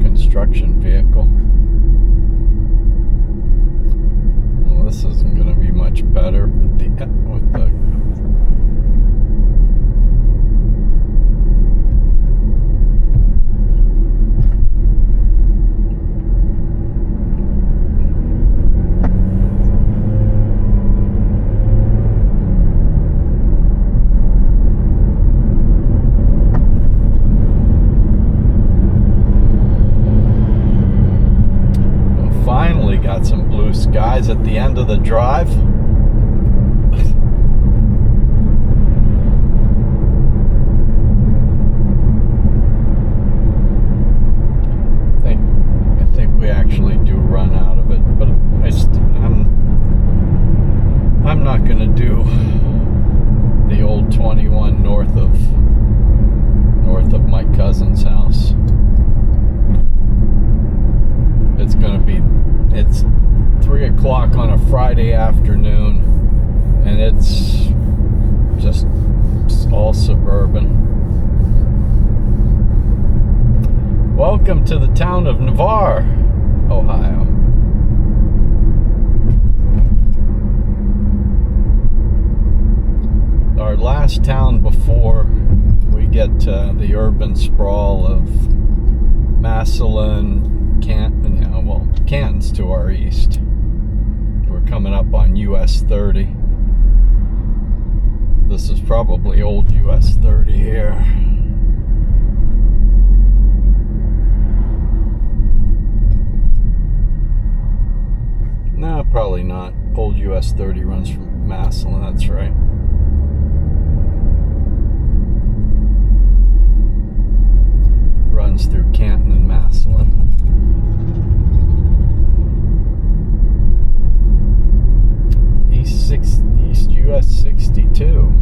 Construction vehicle. Well, this isn't going to be much better with the got some blue skies at the end of the drive. I think we actually do run out of it, but I'm not going to do the old 21 north of my cousin's house. It's 3 o'clock on a Friday afternoon, and it's just all suburban. Welcome to the town of Navarre, Ohio. Our last town before we get to the urban sprawl of Massillon, Canton's to our east. We're coming up on US 30. This is probably old US 30 here. old US 30 runs from Massillon, that's right. Runs through Canton and Massillon. East US 62.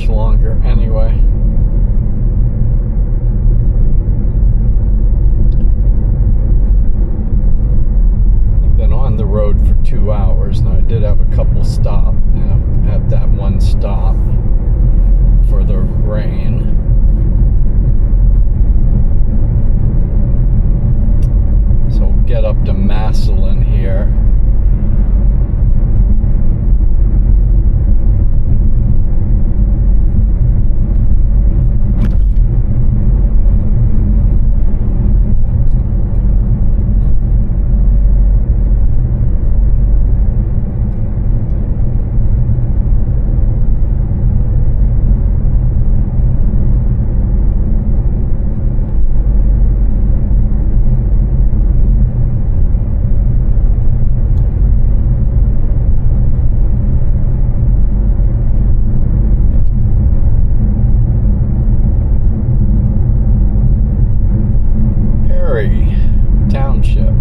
Longer anyway. I've been on the road for 2 hours now. I did have a couple stop, and I had that one stop for the rain. So we'll get up to Massillon here. Township.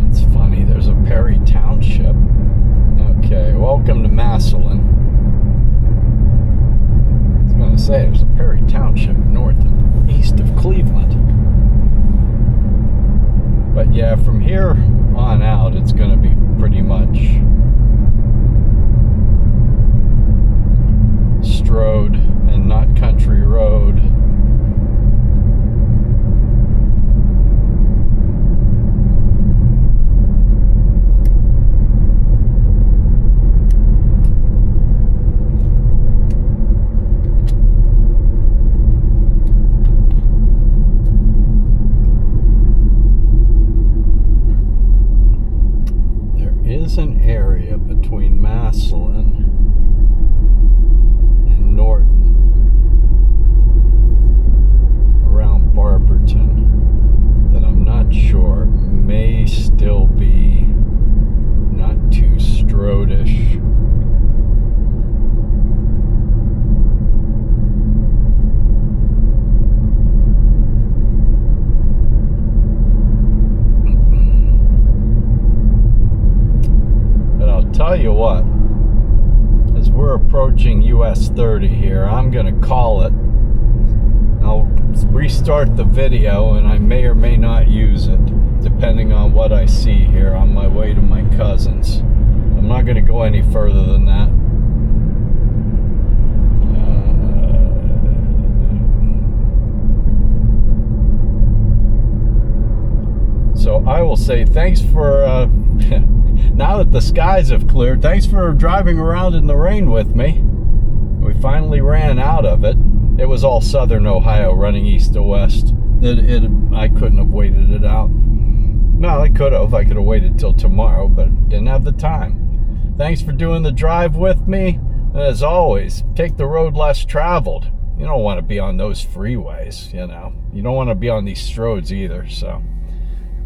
It's funny, there's a Perry Township. Okay, welcome to Massillon. I was gonna say there's a Perry Township north and east of Cleveland. But yeah, from here on out, it's gonna be pretty much Strode and not country road. An area between Massillon and Norton around Barberton that I'm not sure may still be not too Strode-ish. Tell you what, as we're approaching US 30 here, I'm gonna call it. I'll restart the video and I may or may not use it depending on what I see here on my way to my cousin's. I'm not gonna go any further than that. So I will say thanks for now that the skies have cleared, thanks for driving around in the rain with me. We finally ran out of it. It was all southern Ohio running east to west. I couldn't have waited it out. No, I could have. I could have waited till tomorrow, but didn't have the time. Thanks for doing the drive with me. And as always, take the road less traveled. You don't want to be on those freeways, you know. You don't want to be on these Strodes either, so.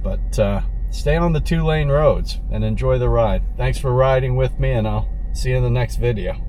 But stay on the 2-lane roads and enjoy the ride. Thanks for riding with me, and I'll See you in the next video.